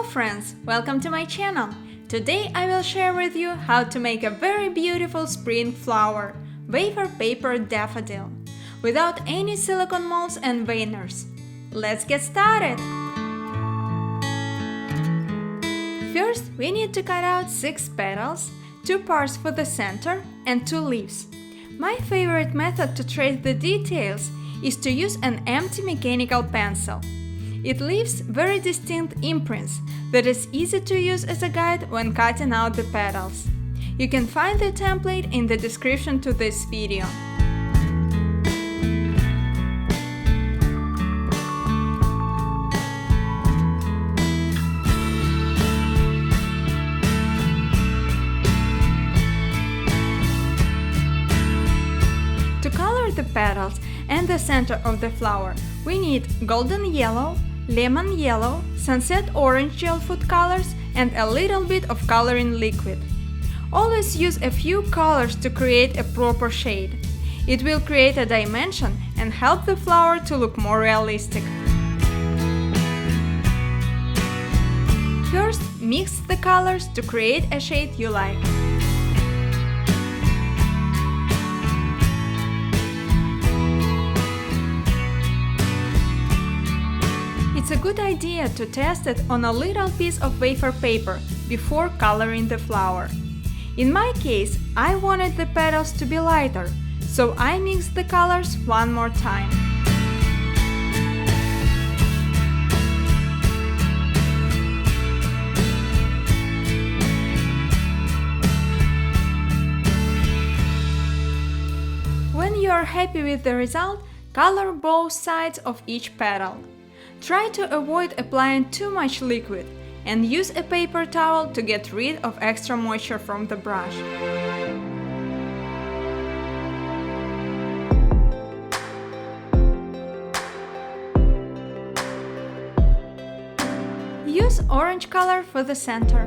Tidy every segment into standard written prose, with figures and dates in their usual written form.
friends, welcome to my channel. Today I will share with you how to make a very beautiful spring flower, wafer paper daffodil, without any silicone molds and veiners. Let's get started! First, we need to cut out 6 petals, 2 parts for the center and 2 leaves. My favorite method to trace the details is to use an empty mechanical pencil. It leaves very distinct imprints that is easy to use as a guide when cutting out the petals. You can find the template in the description to this video. To color the petals and the center of the flower, we need golden yellow, lemon yellow, sunset orange gel food colors, and a little bit of coloring liquid. Always use a few colors to create a proper shade. It will create a dimension and help the flower to look more realistic. First, mix the colors to create a shade you like. It's a good idea to test it on a little piece of wafer paper before coloring the flower. In my case, I wanted the petals to be lighter, so I mixed the colors one more time. When you are happy with the result, color both sides of each petal. Try to avoid applying too much liquid and use a paper towel to get rid of extra moisture from the brush. Use orange color for the center.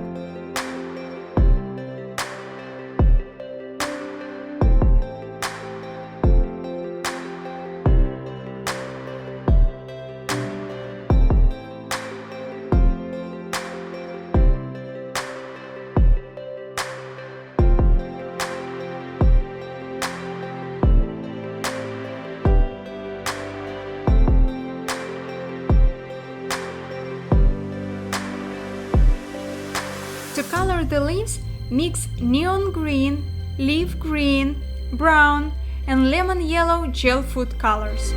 To color the leaves, mix neon green, leaf green, brown, and lemon yellow gel food colors.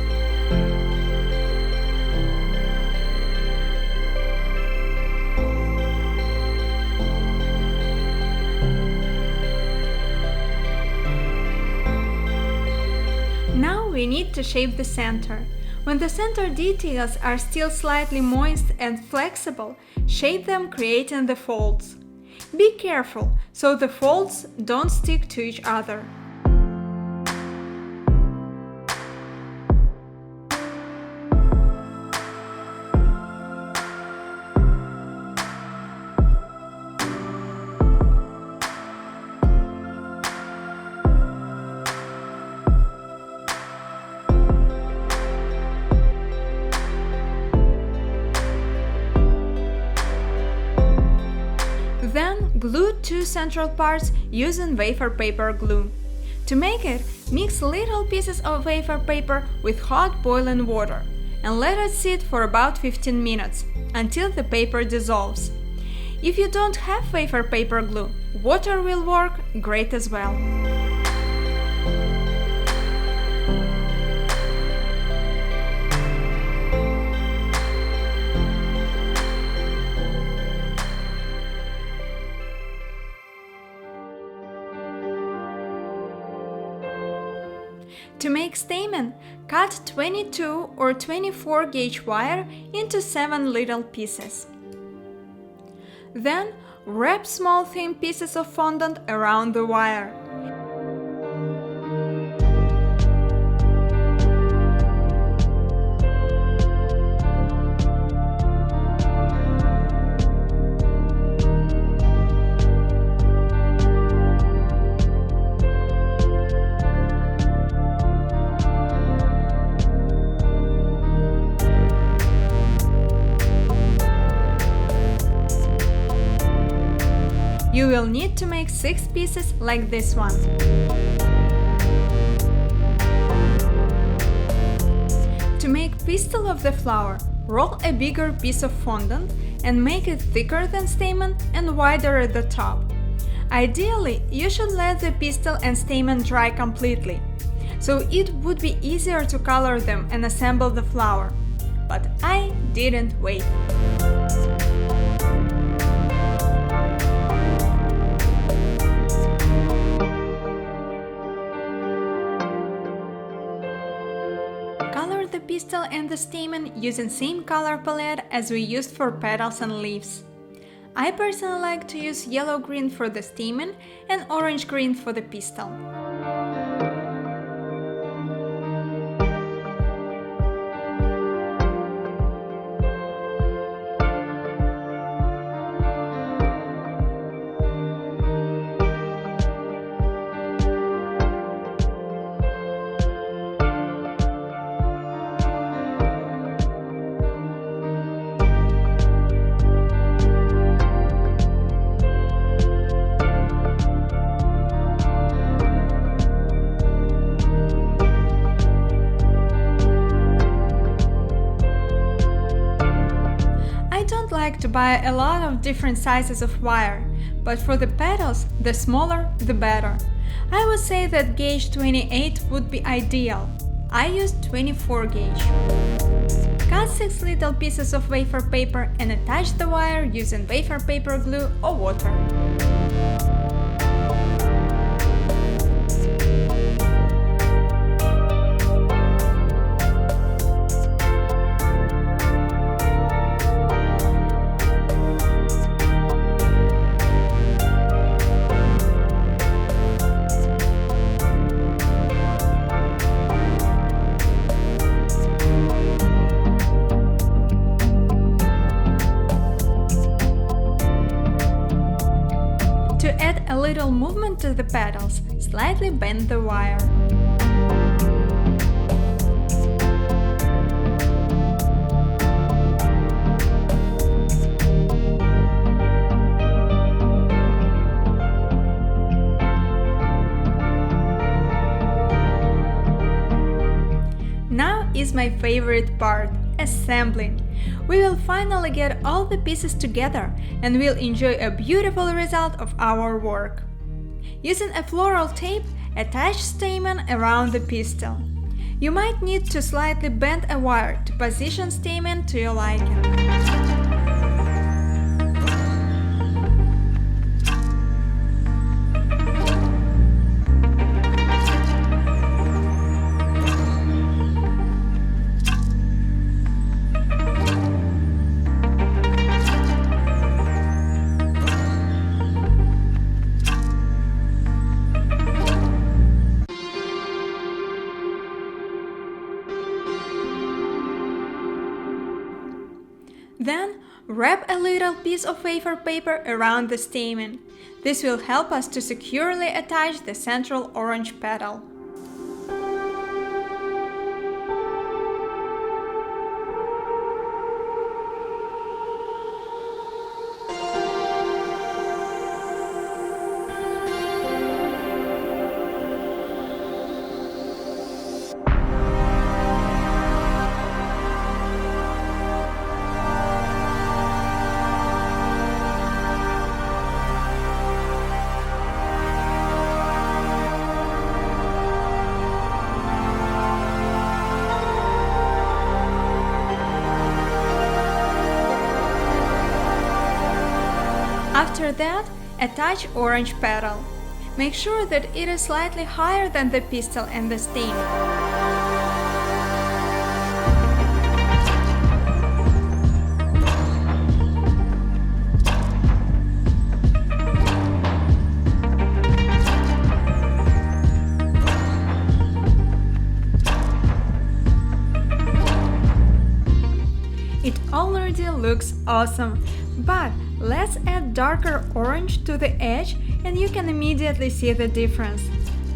Now we need to shape the center. When the center details are still slightly moist and flexible, shape them creating the folds. Be careful, so the folds don't stick to each other. Then glue 2 central parts using wafer paper glue. To make it, mix little pieces of wafer paper with hot boiling water and let it sit for about 15 minutes until the paper dissolves. If you don't have wafer paper glue, water will work great as well. To make stamen, cut 22 or 24 gauge wire into 7 little pieces. Then, wrap small thin pieces of fondant around the wire. You will need to make 6 pieces like this one. To make pistil of the flower, roll a bigger piece of fondant and make it thicker than stamen and wider at the top. Ideally, you should let the pistil and stamen dry completely, so it would be easier to color them and assemble the flower. But I didn't wait. Color the pistil and the stamen using same color palette as we used for petals and leaves. I personally like to use yellow-green for the stamen and orange-green for the pistil. Like to buy a lot of different sizes of wire, but for the petals, the smaller the better. I would say that gauge 28 would be ideal. I used 24 gauge. Cut 6 little pieces of wafer paper and attach the wire using wafer paper glue or water. To add a little movement to the petals, slightly bend the wire. Now is my favorite part, assembling. We will finally get all the pieces together and we'll enjoy a beautiful result of our work. Using a floral tape, attach stamen around the pistil. You might need to slightly bend a wire to position stamen to your liking. Then, wrap a little piece of wafer paper around the stamen. This will help us to securely attach the central orange petal. After that, attach orange petal. Make sure that it is slightly higher than the pistil and the stem. It already looks awesome, but let's add darker orange to the edge and you can immediately see the difference.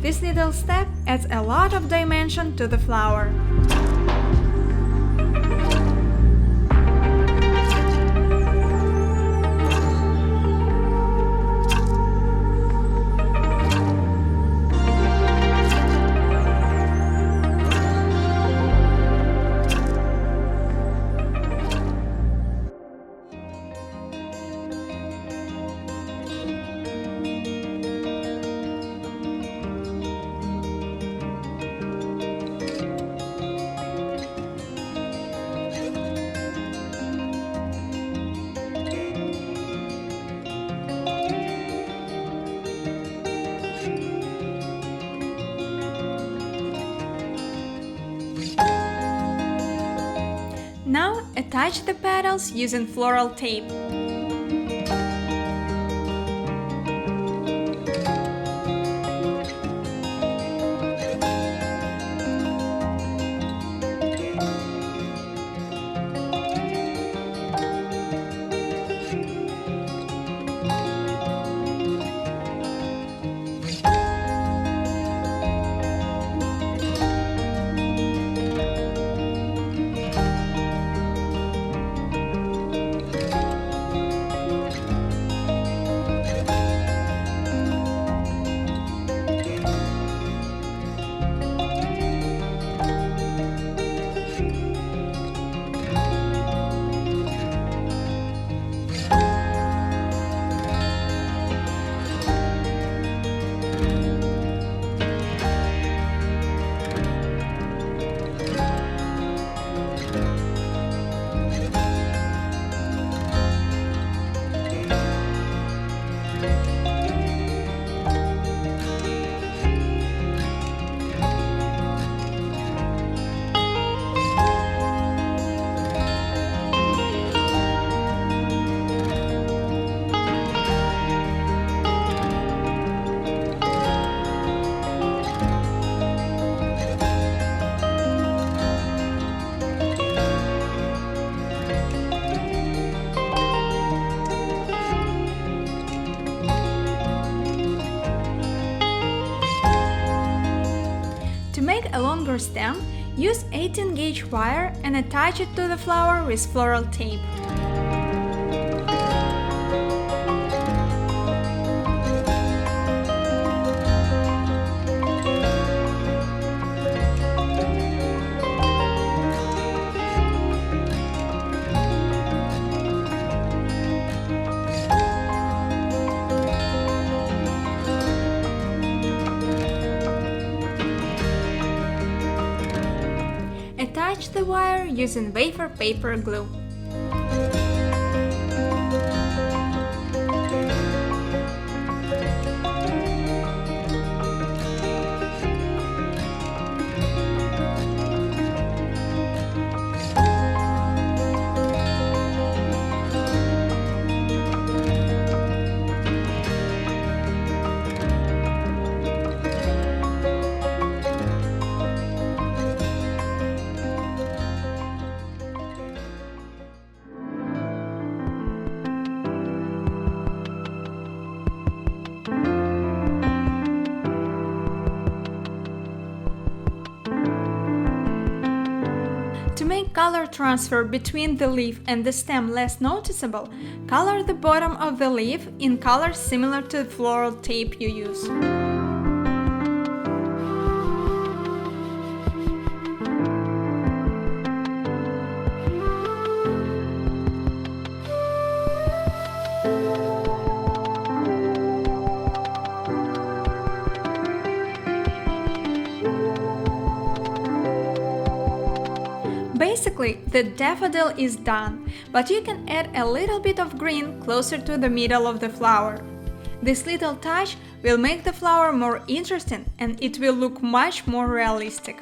This little step adds a lot of dimension to the flower. attach the petals using floral tape. To make a longer stem, use 18 gauge wire and attach it to the flower with floral tape. Attach the wire using wafer paper glue. To make color transfer between the leaf and the stem less noticeable, color the bottom of the leaf in colors similar to the floral tape you use. Basically, the daffodil is done, but you can add a little bit of green closer to the middle of the flower. This little touch will make the flower more interesting and it will look much more realistic.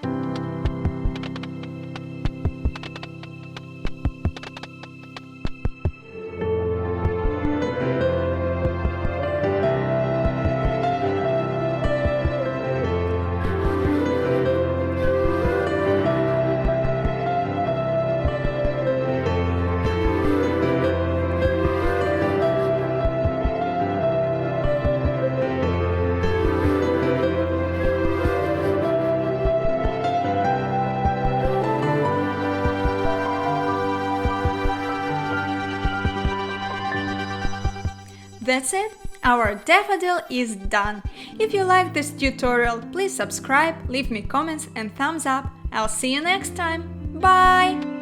That's it, our daffodil is done. If you like this tutorial, please subscribe, leave me comments and thumbs up. I'll see you next time. Bye!